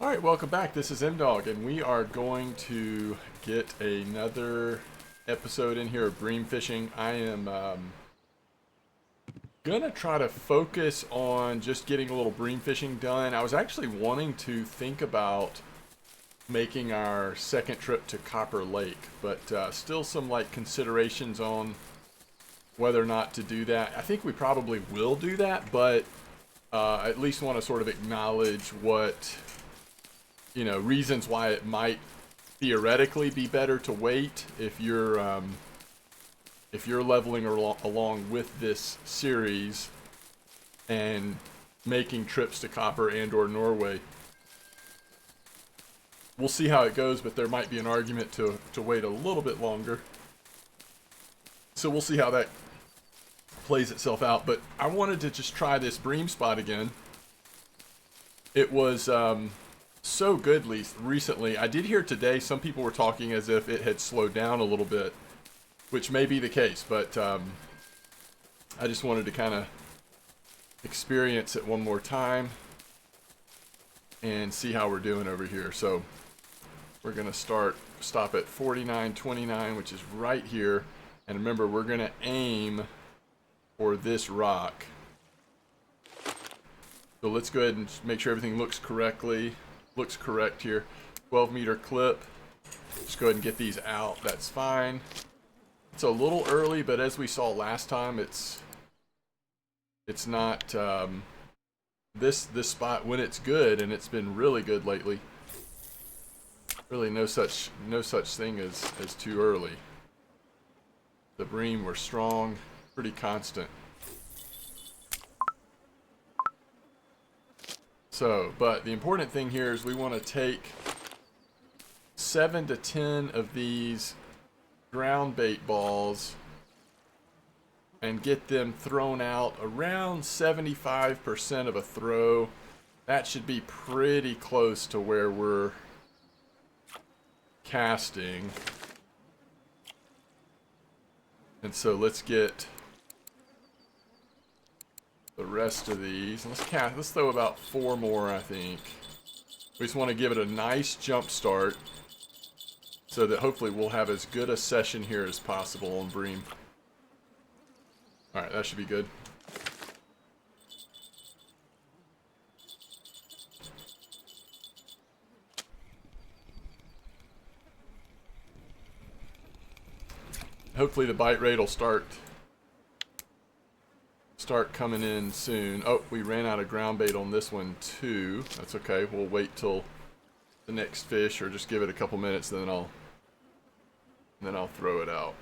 Alright, welcome back. This is MDawg, and we are going to get another episode in here of bream fishing. I am gonna try to focus on just getting a little bream fishing done. I was actually wanting to think about making our second trip to Copper Lake, but still some considerations on whether or not to do that. I think we probably will do that, but at least want to sort of acknowledge what, reasons why it might theoretically be better to wait if you're leveling along with this series and making trips to Copper and or Norway. We'll see how it goes, but there might be an argument to wait a little bit longer. So we'll see how that plays itself out. But I wanted to just try this bream spot again. It was so good recently. I did hear today some people were talking as if it had slowed down a little bit, which may be the case, but I just wanted to kind of experience it one more time and see how we're doing over here. So we're going to stop at 49.29, which is right here. And remember, we're going to aim for this rock. So let's go ahead and make sure everything looks correct here. 12-meter clip. Just go ahead and get these out. That's fine. It's a little early, but as we saw last time, it's not this spot when it's good, and it's been really good lately. Really, no such thing as too early. The bream were strong, pretty constant. So, but the important thing here is we want to take 7 to 10 of these ground bait balls and get them thrown out around 75% of a throw. That should be pretty close to where we're casting. And so let's get the rest of these. Let's throw about 4 more, I think. We just want to give it a nice jump start so that hopefully we'll have as good a session here as possible on bream. Alright, that should be good. Hopefully the bite rate will start coming in soon. Oh, we ran out of ground bait on this one too. That's okay. We'll wait till the next fish, or just give it a couple minutes, then I'll throw it out.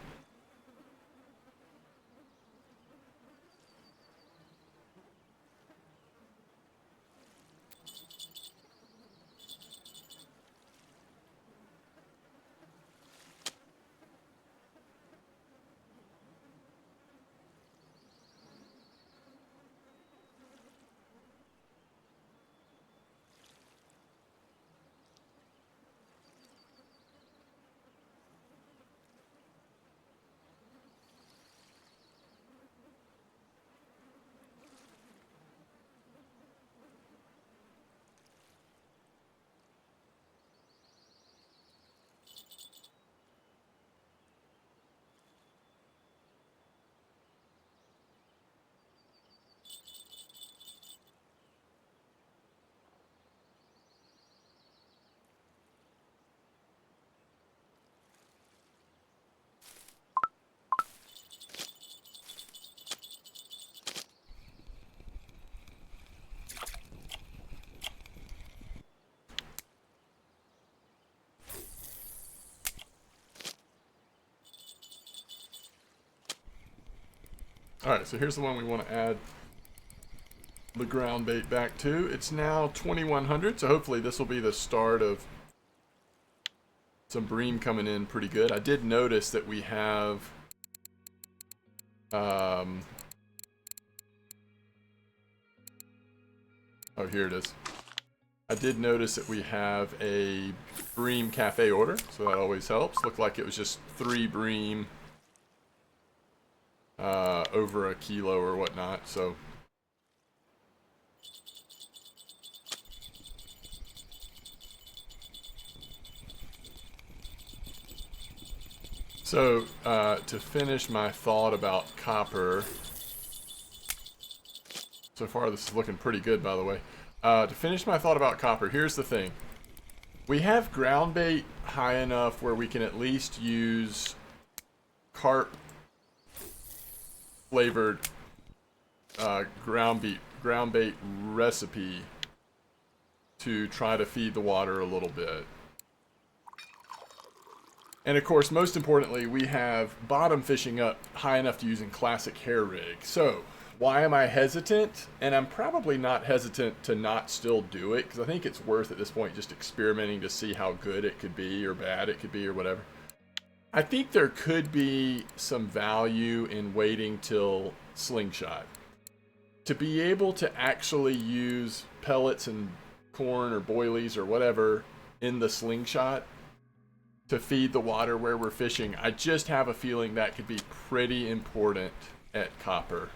Alright, so here's the one we want to add the ground bait back to. It's now 2100, so hopefully this will be the start of some bream coming in pretty good. I did notice that we have oh, here it is. I did notice that we have a bream cafe order, so that always helps. Looked like it was just 3 bream over a kilo or whatnot, so So, to finish my thought about copper, so far this is looking pretty good, by the way. To finish my thought about copper, here's the thing. We have ground bait high enough where we can at least use carp flavored ground bait recipe to try to feed the water a little bit. And of course, most importantly, we have bottom fishing up high enough to using classic hair rig. So, why am I hesitant? And I'm probably not hesitant to not still do it, because I think it's worth at this point just experimenting to see how good it could be or bad it could be or whatever. I think there could be some value in waiting till slingshot. To be able to actually use pellets and corn or boilies or whatever in the slingshot to feed the water where we're fishing, I just have a feeling that could be pretty important at copper.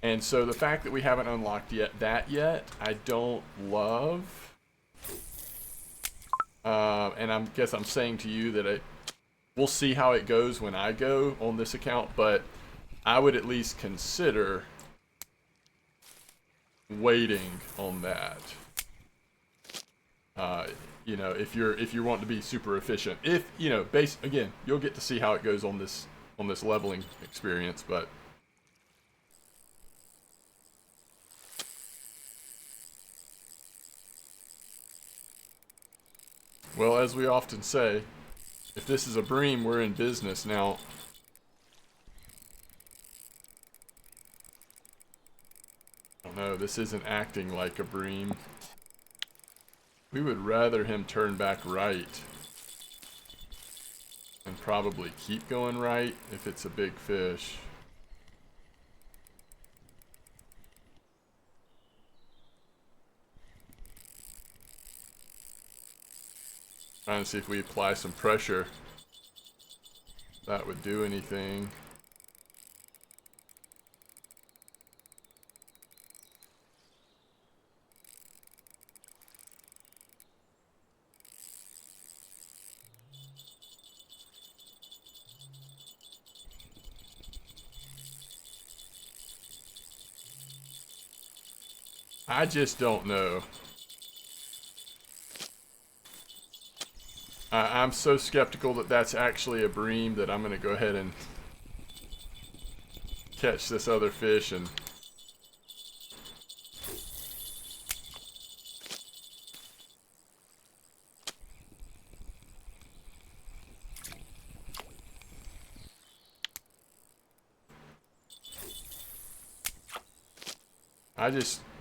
And so the fact that we haven't unlocked that yet, I don't love. And I guess I'm saying to you that we'll see how it goes when I go on this account, but I would at least consider waiting on that. You know, if you want to be super efficient, again, you'll get to see how it goes on this leveling experience, but well, as we often say, if this is a bream, we're in business now. Oh no, this isn't acting like a bream. We would rather him turn back right and probably keep going right if it's a big fish. Trying to see if we apply some pressure, that would do anything. I just don't know. I'm so skeptical that that's actually a bream that I'm going to go ahead and catch this other fish and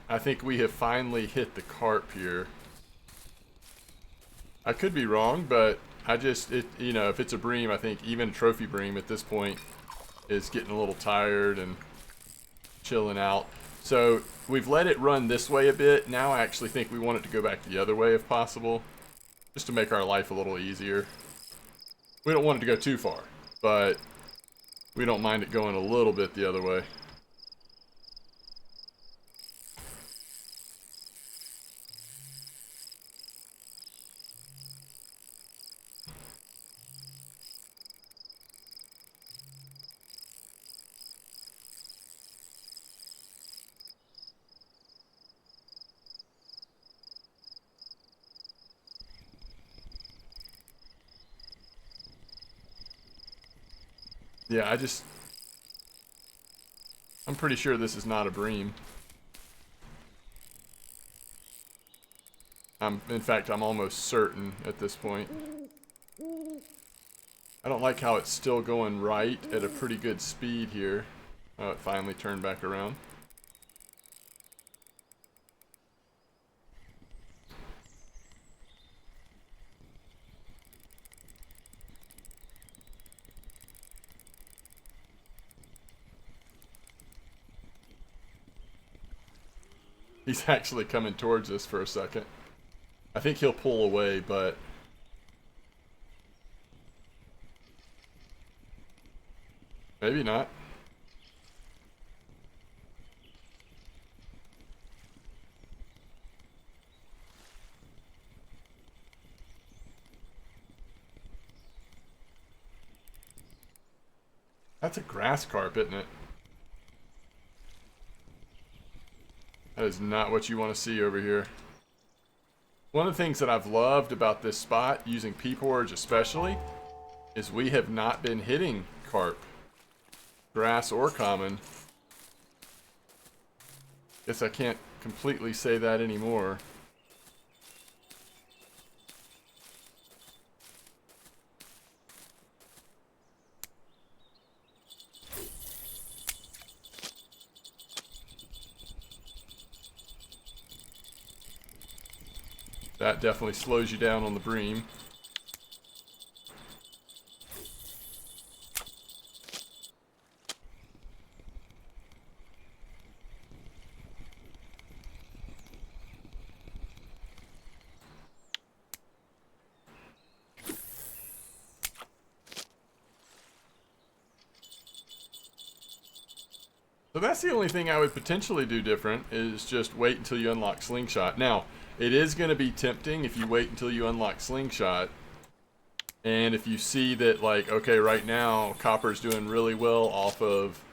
I think we have finally hit the carp here. I could be wrong, but if it's a bream, I think even a trophy bream at this point is getting a little tired and chilling out. So we've let it run this way a bit. Now I actually think we want it to go back the other way if possible, just to make our life a little easier. We don't want it to go too far, but we don't mind it going a little bit the other way. Yeah, I'm pretty sure this is not a bream. In fact, I'm almost certain at this point. I don't like how it's still going right at a pretty good speed here. Oh, it finally turned back around. He's actually coming towards us for a second. I think he'll pull away, but maybe not. That's a grass carp, isn't it? That is not what you want to see over here. One of the things that I've loved about this spot, using P porridge especially, is we have not been hitting carp, grass or common. Guess I can't completely say that anymore. That definitely slows you down on the bream. So that's the only thing I would potentially do different, is just wait until you unlock Slingshot. Now, it is going to be tempting if you wait until you unlock Slingshot, and if you see that, like, okay, right now, Copper's doing really well off of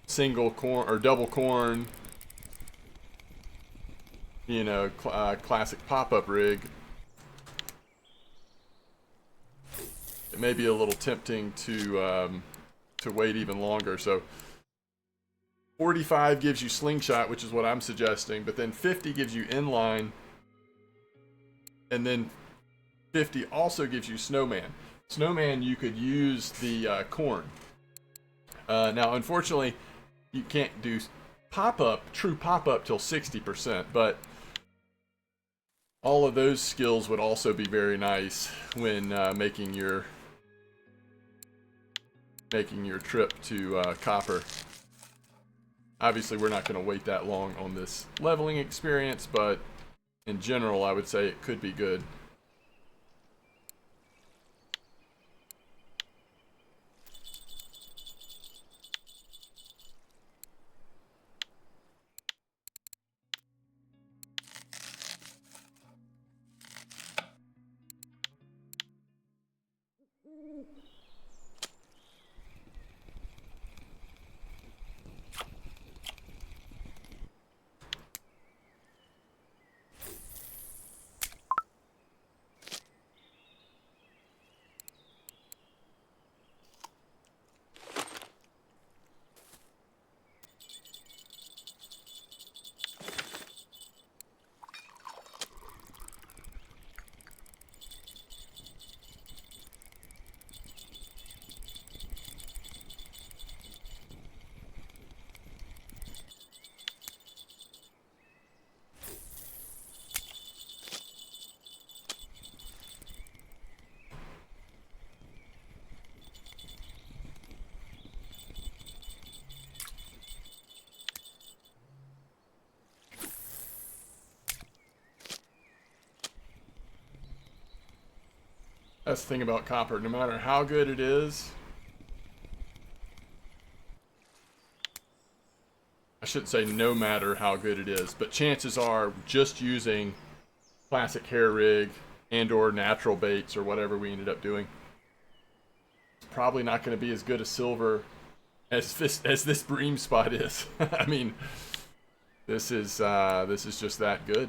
single corn, or double corn, you know, classic pop-up rig, it may be a little tempting to wait even longer. So 45 gives you Slingshot, which is what I'm suggesting, but then 50 gives you Inline, and then 50 also gives you Snowman. Snowman, you could use the corn. Now, unfortunately, you can't do pop-up, true pop-up, till 60%, but all of those skills would also be very nice when making your trip to Copper. Obviously, we're not going to wait that long on this leveling experience, but in general, I would say it could be good. That's the thing about Copper. No matter how good it is, I shouldn't say no matter how good it is, but chances are just using classic hair rig and or natural baits or whatever we ended up doing, it's probably not going to be as good a silver as this Bream spot is. I mean, this is just that good.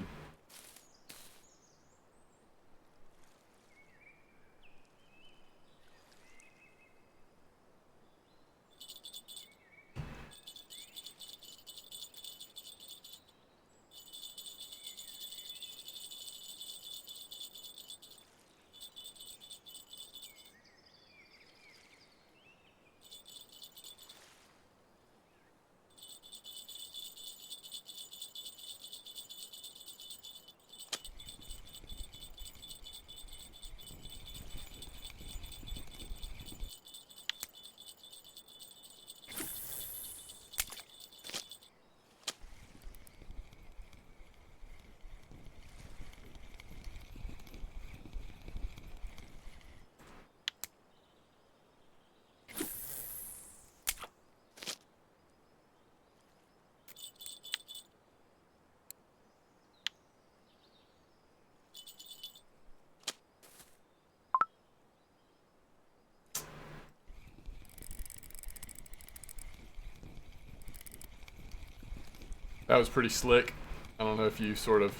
That was pretty slick. I don't know if you sort of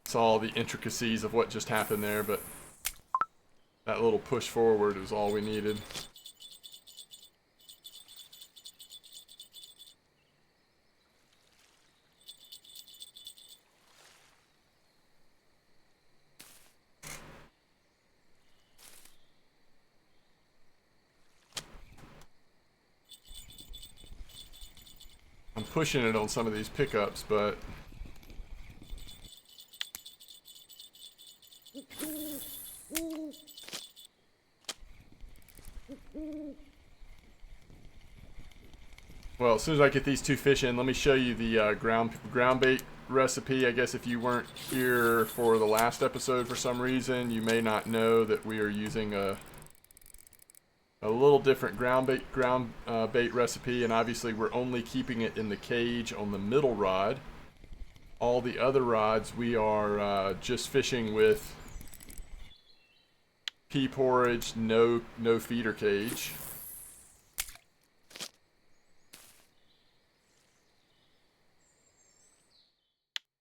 saw the intricacies of what just happened there, but that little push forward was all we needed. I'm pushing it on some of these pickups, but well, as soon as I get these two fish in, let me show you the ground bait recipe. I guess if you weren't here for the last episode for some reason, you may not know that we are using a little different ground bait recipe, and obviously we're only keeping it in the cage on the middle rod. All the other rods we are just fishing with pea porridge, no feeder cage.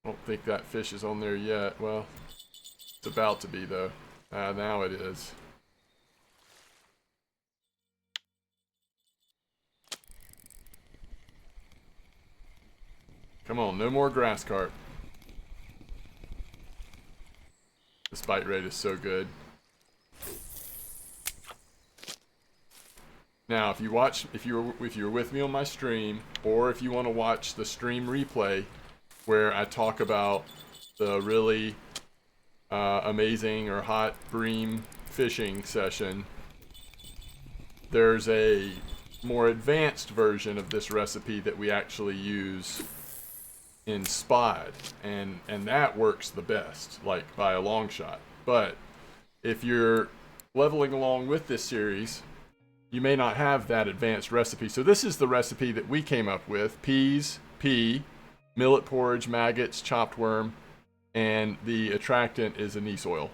I don't think that fish is on there yet. Well, it's about to be though. Now it is. Come on, no more grass carp. This bite rate is so good. Now, if you were with me on my stream, or if you want to watch the stream replay, where I talk about the really amazing or hot bream fishing session, there's a more advanced version of this recipe that we actually use in Spod, and that works the best, like by a long shot. But if you're leveling along with this series, you may not have that advanced recipe. So this is the recipe that we came up with: peas, pea, millet porridge, maggots, chopped worm, and the attractant is anise oil.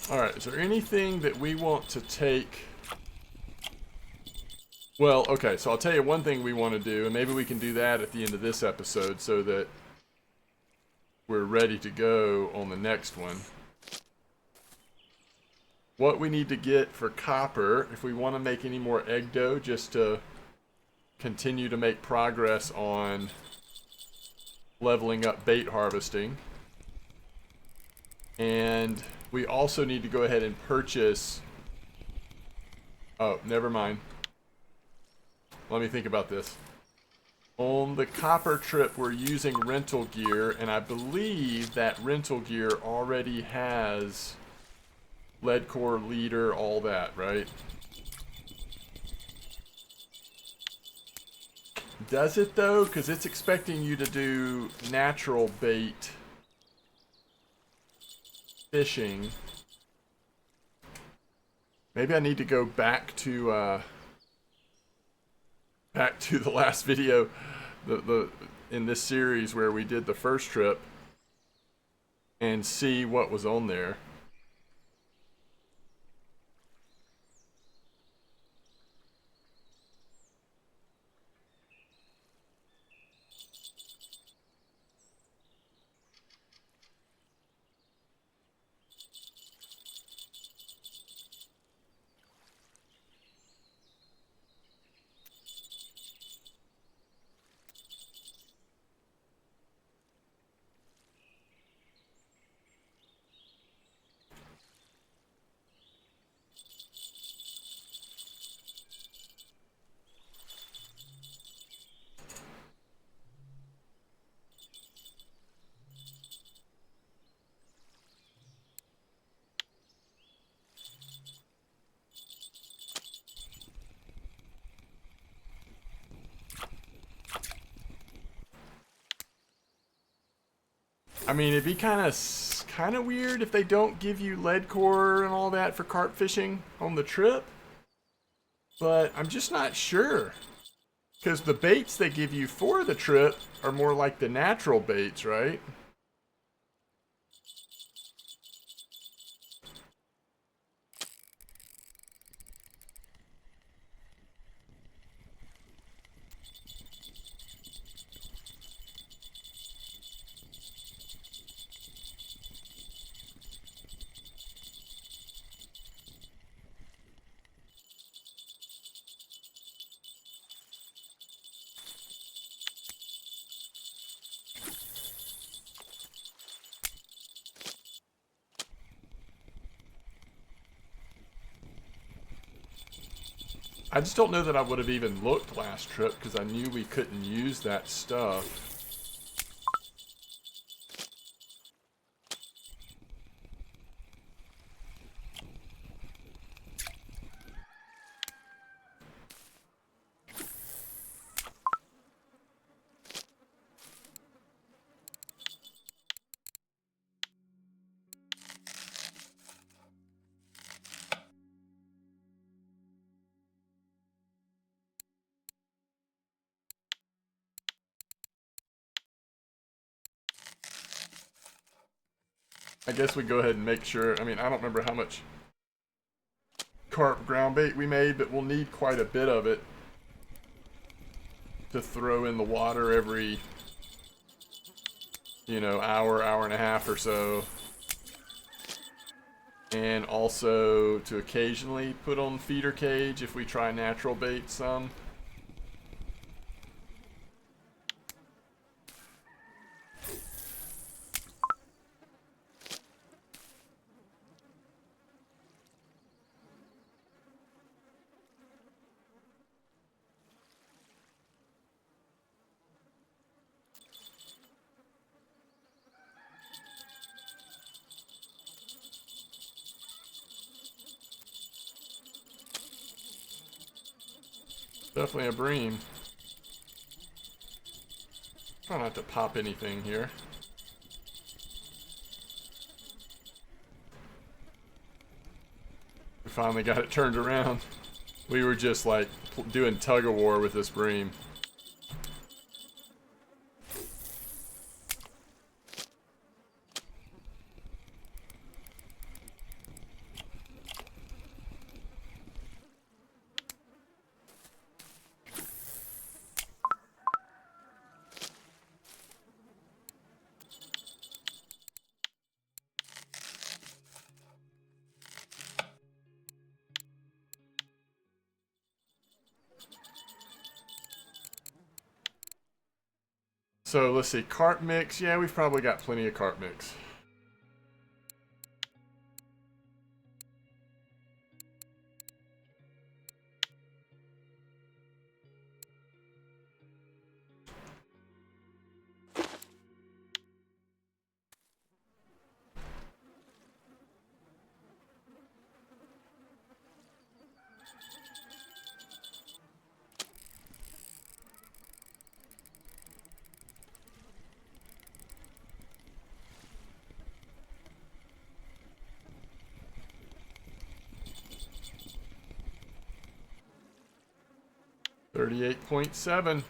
Alright, is there anything that we want to take? Well, okay, so I'll tell you one thing we want to do, and maybe we can do that at the end of this episode so that we're ready to go on the next one. What we need to get for copper, if we want to make any more egg dough, just to continue to make progress on leveling up bait harvesting. And we also need to go ahead and purchase... Oh, never mind. Let me think about this. On the copper trip, we're using rental gear, and I believe that rental gear already has lead core, leader, all that, right? Does it though? Because it's expecting you to do natural bait fishing. Maybe I need to go back to the last video in this series where we did the first trip and see what was on there. I mean, it'd be kind of weird if they don't give you lead core and all that for carp fishing on the trip, but I'm just not sure. Because the baits they give you for the trip are more like the natural baits, right? I just don't know that I would have even looked last trip because I knew we couldn't use that stuff. I guess we go ahead and make sure. I mean, I don't remember how much carp ground bait we made, but we'll need quite a bit of it to throw in the water every, you know, hour, hour and a half or so. And also to occasionally put on feeder cage if we try natural bait some. Definitely a bream. Try not to pop anything here. We finally got it turned around. We were just like doing tug of war with this bream. So let's see, carp mix. Yeah, we've probably got plenty of carp mix. $38.7.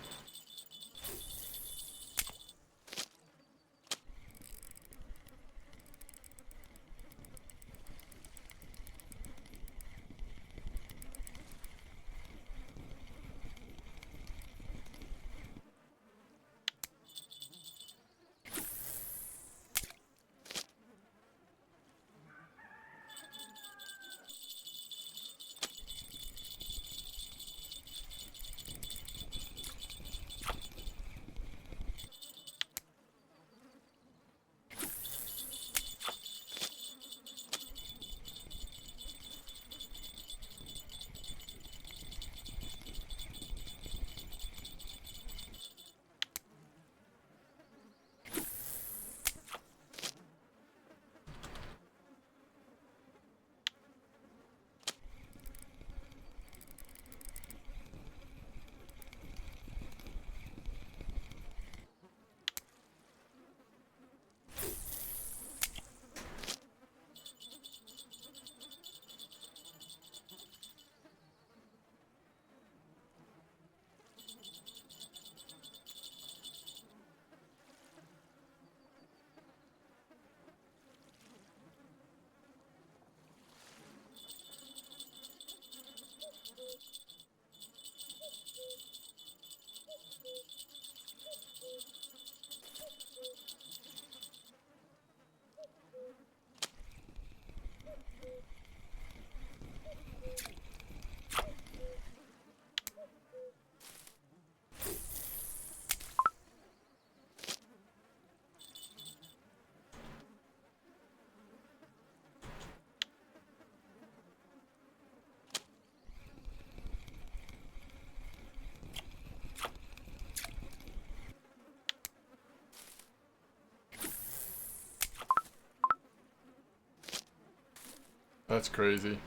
That's crazy.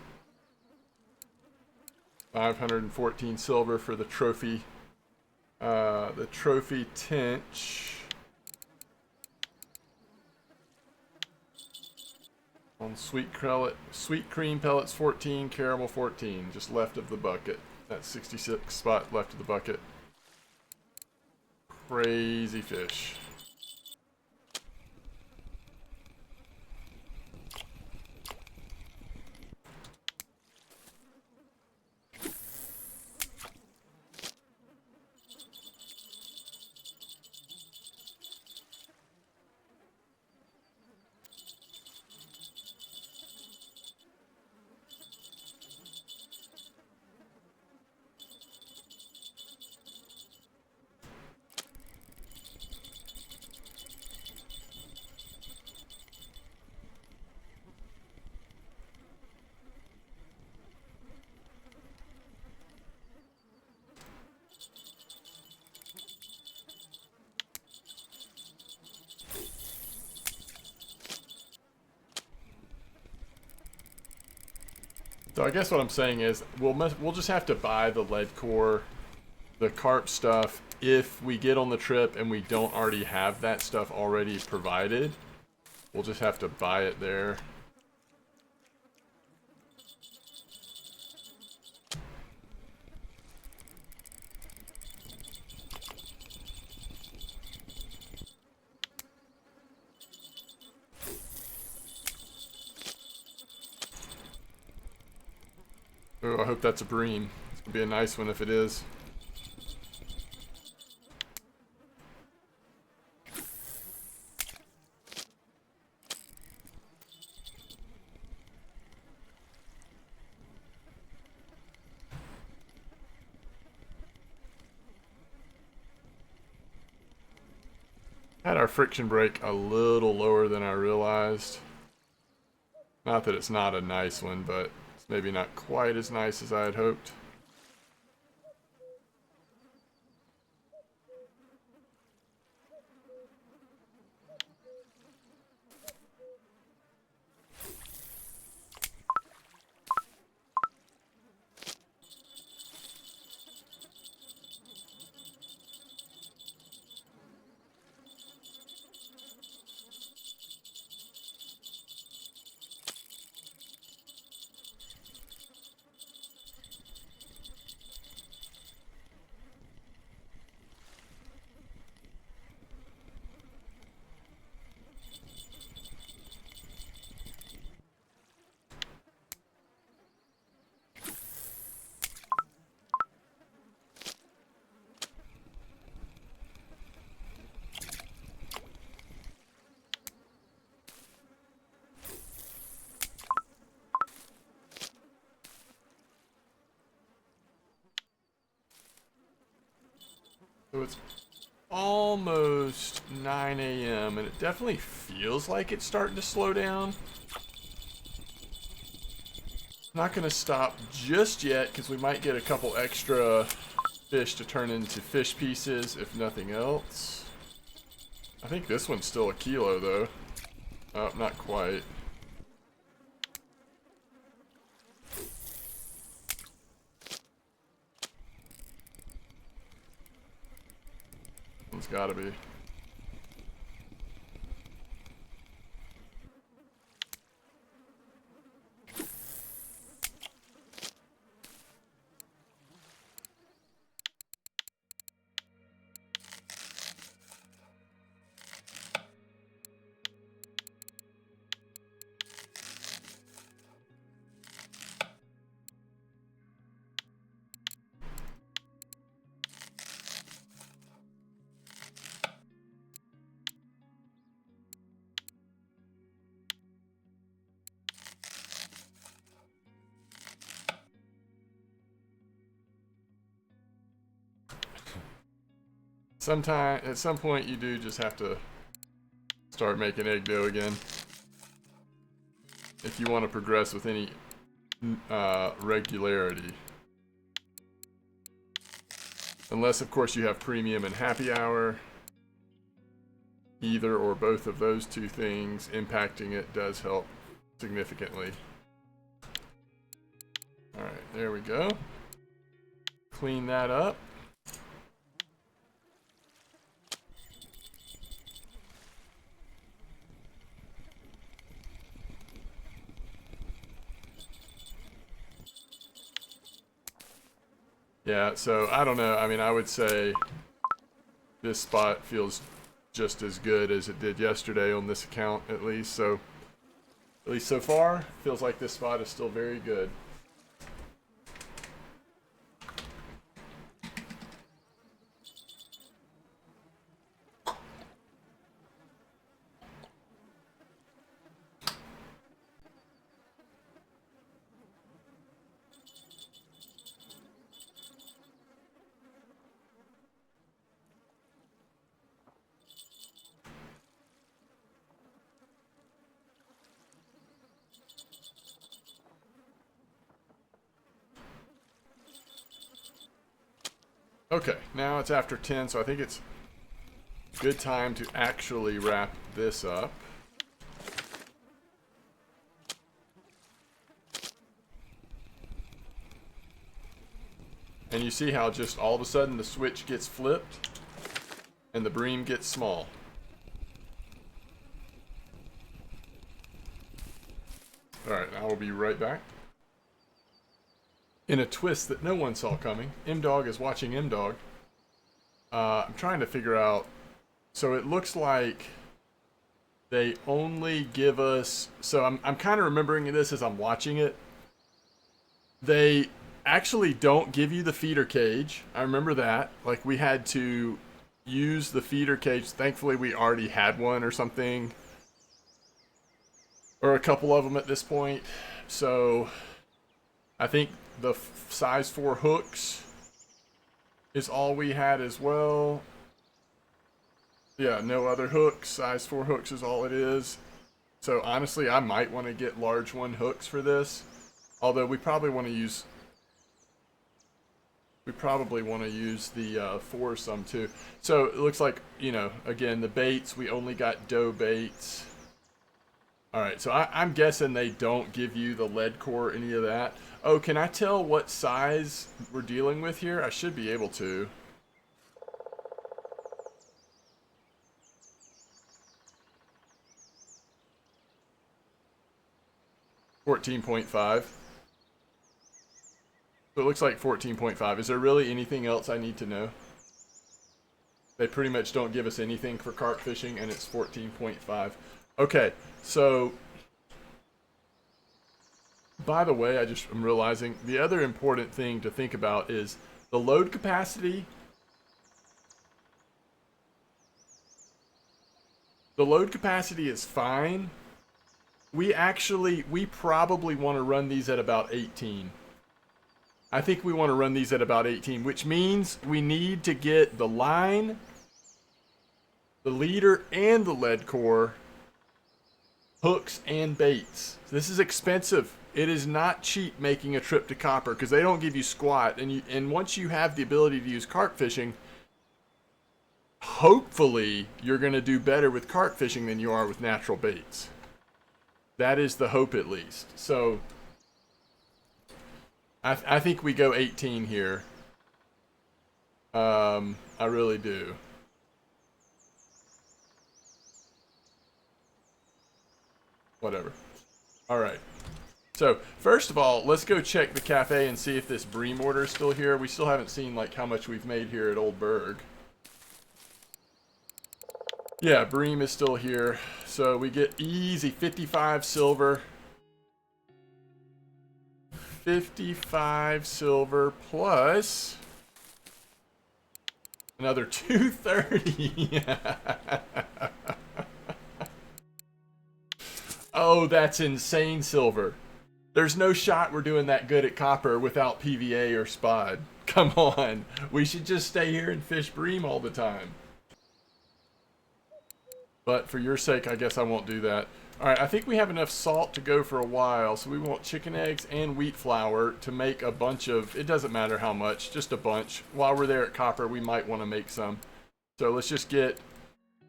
514 silver for the trophy. The trophy tench on sweet cream pellets 14, caramel 14, just left of the bucket. That 66 spot left of the bucket. Crazy fish. So I guess what I'm saying is we'll just have to buy the lead core, the carp stuff, if we get on the trip and we don't already have that stuff already provided. We'll just have to buy it there. Oh, I hope that's a bream. It's gonna be a nice one if it is. Had our friction brake a little lower than I realized. Not that it's not a nice one, but it's maybe not quite as nice as I had hoped. So it's almost 9 a.m. and it definitely feels like it's starting to slow down. Not going to stop just yet because we might get a couple extra fish to turn into fish pieces if nothing else. I think this one's still a kilo though. Oh, not quite. It's gotta be. At some point, you do just have to start making egg dough again if you want to progress with any regularity. Unless, of course, you have premium and happy hour. Either or both of those two things impacting it does help significantly. Alright, there we go. Clean that up. Yeah, so I don't know. I mean, I would say this spot feels just as good as it did yesterday on this account, at least. So, at least so far, feels like this spot is still very good. Okay, now it's after 10, so I think it's a good time to actually wrap this up. And you see how just all of a sudden the switch gets flipped and the bream gets small. Alright, I will be right back. In a twist that no one saw coming, MDawg is watching MDawg. I'm trying to figure out... So it looks like they only give us... So I'm kind of remembering this as I'm watching it. They actually don't give you the feeder cage. I remember that. Like, we had to use the feeder cage. Thankfully, we already had one or something. Or a couple of them at this point. So I think the size 4 hooks is all we had as well. Yeah, no other hooks. Size 4 hooks is all it is. So honestly, I might want to get large 1 hooks for this. Although we probably want to use... the foursome too. So it looks like, you know, again, the baits, we only got dough baits. Alright, so I'm guessing they don't give you the lead core, any of that. Oh, can I tell what size we're dealing with here? I should be able to. $14.5. So it looks like 14.5. Is there really anything else I need to know? They pretty much don't give us anything for carp fishing, and it's 14.5. Okay, so... By the way, I'm realizing the other important thing to think about is the load capacity. The load capacity is fine. We probably want to run these at about 18. I think we want to run these at about 18, which means we need to get the line, the leader, and the lead core, hooks, and baits. This is expensive. It is not cheap making a trip to copper because they don't give you squat. And once you have the ability to use carp fishing, hopefully you're going to do better with carp fishing than you are with natural baits. That is the hope, at least. So I think we go 18 here. I really do. Whatever. All right. So, first of all, let's go check the cafe and see if this Bream order is still here. We still haven't seen, like, how much we've made here at Old Berg. Yeah, Bream is still here. So, we get easy 55 silver. 55 silver plus another 230. Oh, that's insane silver. There's no shot we're doing that good at copper without PVA or spod. Come on. We should just stay here and fish bream all the time. But for your sake, I guess I won't do that. Alright, I think we have enough salt to go for a while, so we want chicken eggs and wheat flour to make a bunch of, it doesn't matter how much, just a bunch. While we're there at Copper, we might want to make some. So let's just get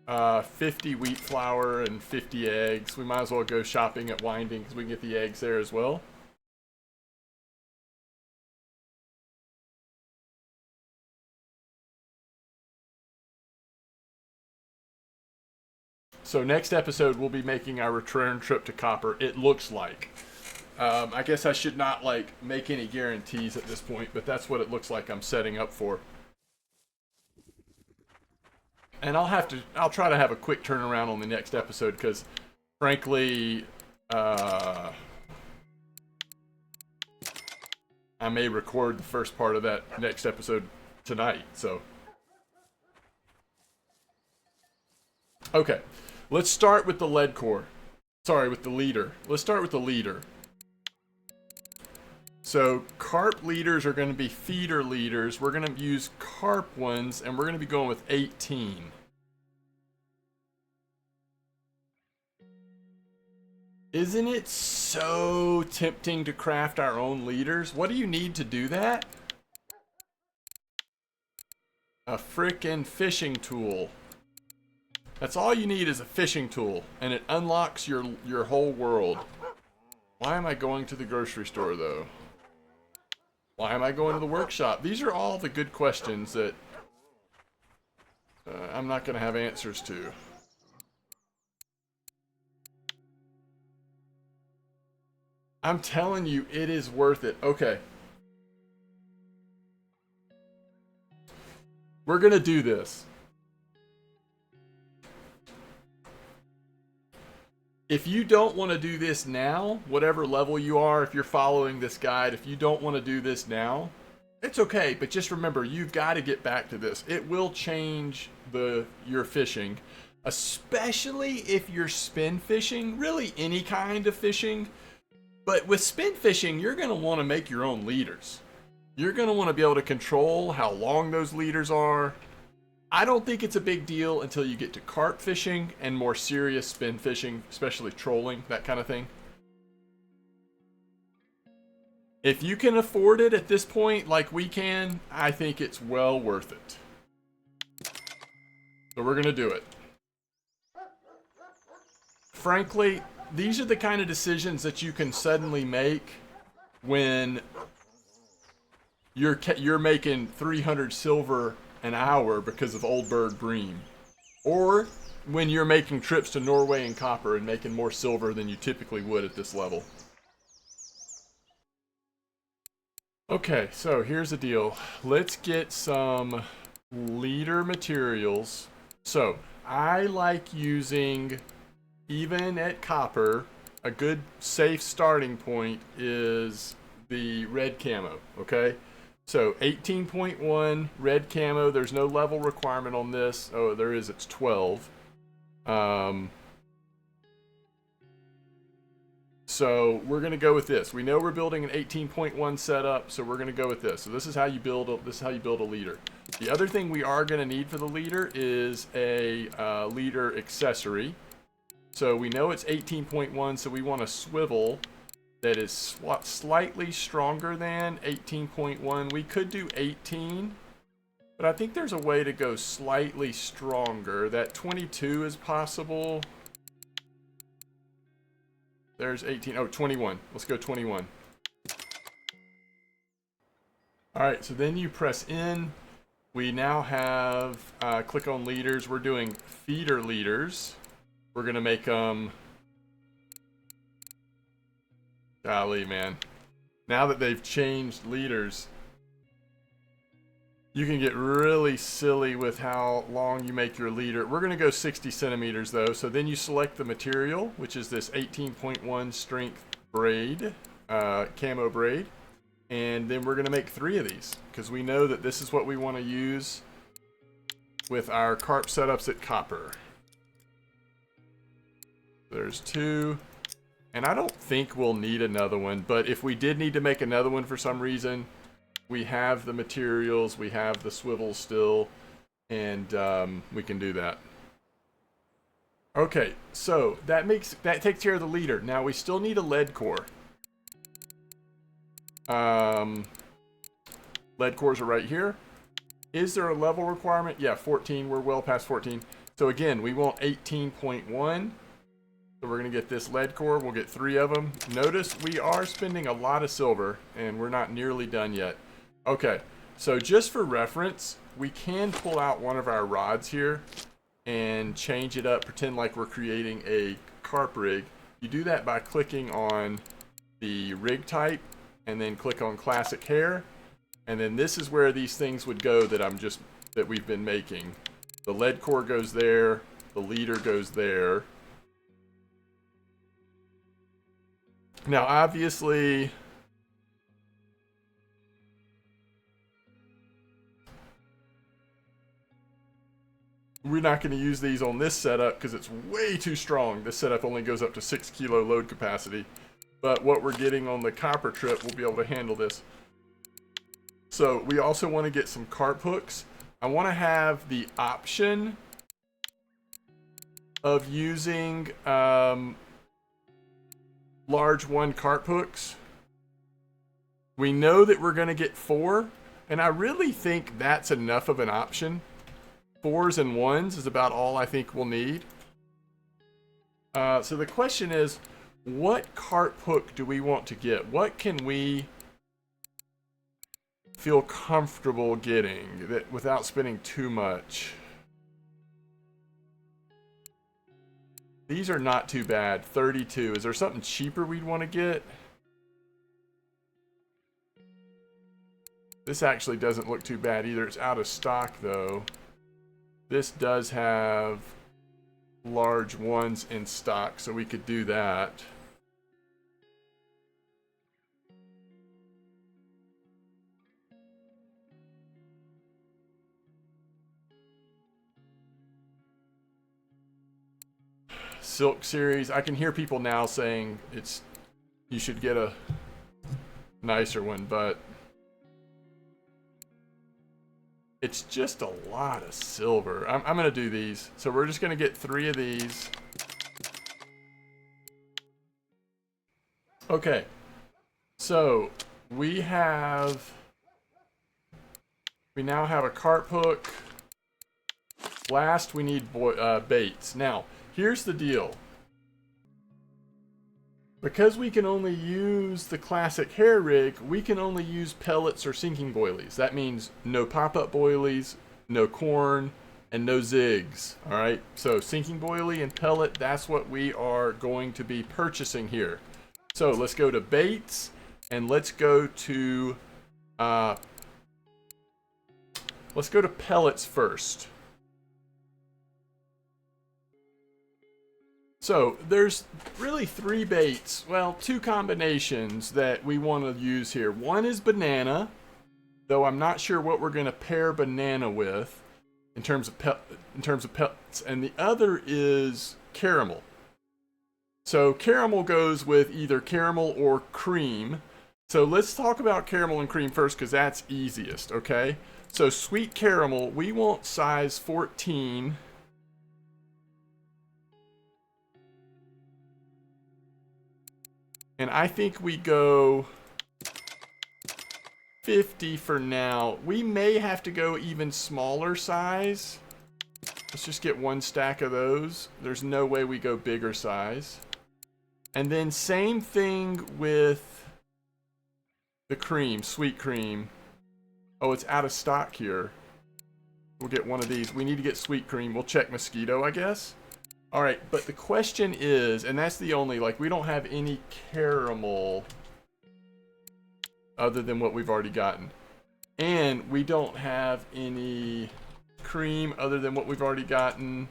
50 wheat flour and 50 eggs. We might as well go shopping at Winding because we can get the eggs there as well. So next episode, we'll be making our return trip to Copper, it looks like. I guess I should not, like, make any guarantees at this point, but that's what it looks like I'm setting up for. And I'll try to have a quick turnaround on the next episode, because, frankly, I may record the first part of that next episode tonight, so. Okay. Let's start with the lead core. Sorry, with the leader. Let's start with the leader. So, carp leaders are going to be feeder leaders. We're going to use carp ones, and we're going to be going with 18. Isn't it so tempting to craft our own leaders? What do you need to do that? A frickin' fishing tool. That's all you need is a fishing tool, and it unlocks your whole world. Why am I going to the grocery store, though? Why am I going to the workshop? These are all the good questions that I'm not going to have answers to. I'm telling you, it is worth it. Okay. We're going to do this. If you don't want to do this now, whatever level you are, if you're following this guide, if you don't want to do this now, it's okay. But just remember, you've got to get back to this. It will change your fishing, especially if you're spin fishing, really any kind of fishing. But with spin fishing, you're going to want to make your own leaders. You're going to want to be able to control how long those leaders are. I don't think it's a big deal until you get to carp fishing and more serious spin fishing, especially trolling, that kind of thing. If you can afford it at this point, like we can, I think it's well worth it. So we're going to do it. Frankly, these are the kind of decisions that you can suddenly make when you're making 300 silver an hour because of old bird bream, or when you're making trips to Norway and Copper and making more silver than you typically would at this level. Okay, so here's the deal. Let's get some leader materials. So I like using, even at Copper, a good safe starting point is the red camo, okay? So 18.1 red camo. There's no level requirement on this. Oh, there is. It's 12. So we're going to go with this. We know we're building an 18.1 setup, so we're going to go with this. So this is how you build a leader. The other thing we are going to need for the leader is a leader accessory. So we know it's 18.1, so we want a swivel that is slightly stronger than 18.1. We could do 18, but I think there's a way to go slightly stronger. That 22 is possible. There's 18. Oh, 21. Let's go 21. All right, so then you press in. We now have, click on leaders. We're doing feeder leaders. We're going to make them... Golly, man. Now that they've changed leaders, you can get really silly with how long you make your leader. We're going to go 60 centimeters, though. So then you select the material, which is this 18.1 strength braid, camo braid. And then we're going to make 3 of these, because we know that this is what we want to use with our carp setups at Copper. There's 2. And I don't think we'll need another one, but if we did need to make another one for some reason, we have the materials, we have the swivel still, and we can do that. Okay, so that takes care of the leader. Now we still need a lead core. Lead cores are right here. Is there a level requirement? Yeah, 14. We're well past 14. So again, we want 18.1. So we're going to get this lead core. We'll get 3 of them. Notice we are spending a lot of silver, and we're not nearly done yet. Okay, so just for reference, we can pull out one of our rods here and change it up, pretend like we're creating a carp rig. You do that by clicking on the rig type, and then click on classic hair. And then this is where these things would go that we've been making. The lead core goes there, the leader goes there. Now obviously, we're not going to use these on this setup because it's way too strong. This setup only goes up to 6 kilo load capacity. But what we're getting on the copper trip will be able to handle this. So we also want to get some carp hooks. I want to have the option of using large 1 carp hooks. We know that we're going to get 4, and I really think that's enough of an option. 4s and 1s is about all I think we'll need. So the question is, what carp hook do we want to get? What can we feel comfortable getting that without spending too much? These are not too bad. 32. Is there something cheaper we'd want to get? This actually doesn't look too bad either. It's out of stock though. This does have large 1s in stock, so we could do that. Silk series. I can hear people now saying you should get a nicer one, but it's just a lot of silver. I'm going to do these. So we're just going to get 3 of these. Okay. So we now have a carp hook. Last, we need baits. Now, here's the deal. Because we can only use the classic hair rig, we can only use pellets or sinking boilies. That means no pop-up boilies, no corn, and no zigs. All right, so sinking boilie and pellet, that's what we are going to be purchasing here. So let's go to baits, and let's go to pellets first. So there's really 3 baits, well, 2 combinations that we want to use here. One is banana, though I'm not sure what we're going to pair banana with in terms of pellets, and the other is caramel. So caramel goes with either caramel or cream. So let's talk about caramel and cream first because that's easiest, okay? So sweet caramel, we want size 14. And I think we go 50 for now. We may have to go even smaller size. Let's just get 1 stack of those. There's no way we go bigger size. And then same thing with the cream, sweet cream. Oh, it's out of stock here. We'll get 1 of these. We need to get sweet cream. We'll check mosquito, I guess. All right, but the question is, and that's the only, like, we don't have any caramel other than what we've already gotten. And we don't have any cream other than what we've already gotten.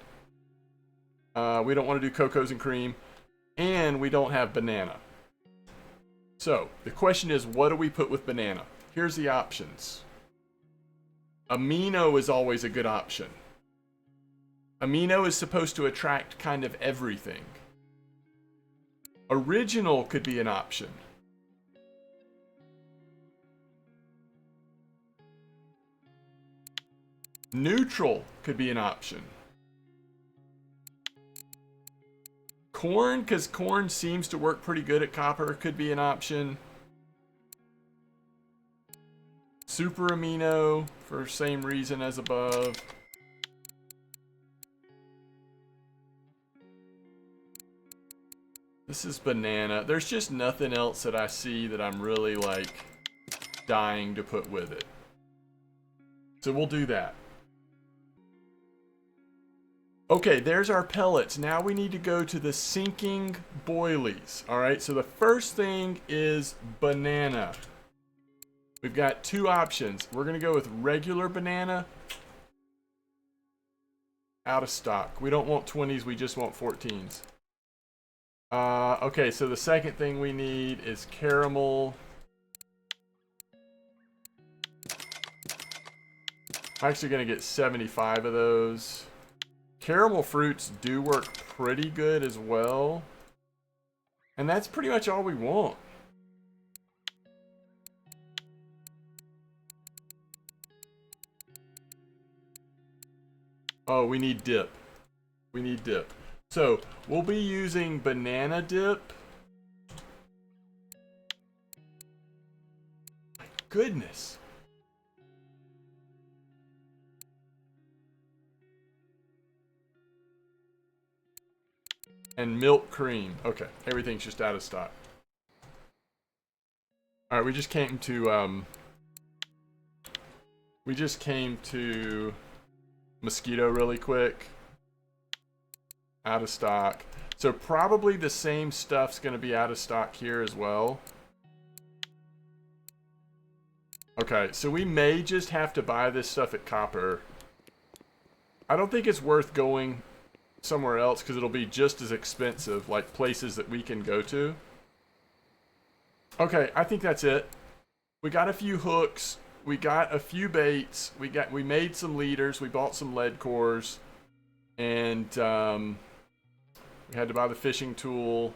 We don't want to do cocos and cream. And we don't have banana. So, the question is, what do we put with banana? Here's the options. Amino is always a good option. Amino is supposed to attract kind of everything. Original could be an option. Neutral could be an option. Corn, because corn seems to work pretty good at copper, could be an option. Super amino for same reason as above. This is banana. There's just nothing else that I see that I'm really like dying to put with it. So we'll do that. Okay, there's our pellets. Now we need to go to the sinking boilies. All right, so the first thing is banana. We've got two options. We're gonna go with regular banana. Out of stock. We don't want 20s, we just want 14s. Okay, so the second thing we need is caramel. I'm actually gonna get 75 of those. Caramel fruits do work pretty good as well. And that's pretty much all we want. Oh, we need dip. We need dip. So, we'll be using banana dip. My goodness. And milk cream. Okay, everything's just out of stock. Alright, we just came to mosquito really quick. Out of stock. So probably the same stuff's going to be out of stock here as well. Okay, so we may just have to buy this stuff at Copper. I don't think it's worth going somewhere else because it'll be just as expensive, like places that we can go to. Okay, I think that's it. We got a few hooks. We got a few baits. We made some leaders. We bought some lead cores. And we had to buy the fishing tool.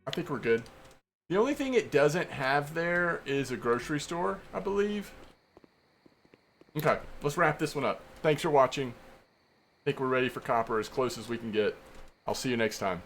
I think we're good. The only thing it doesn't have there is a grocery store, I believe. Okay, let's wrap this one up. Thanks for watching. I think we're ready for Copper as close as we can get. I'll see you next time.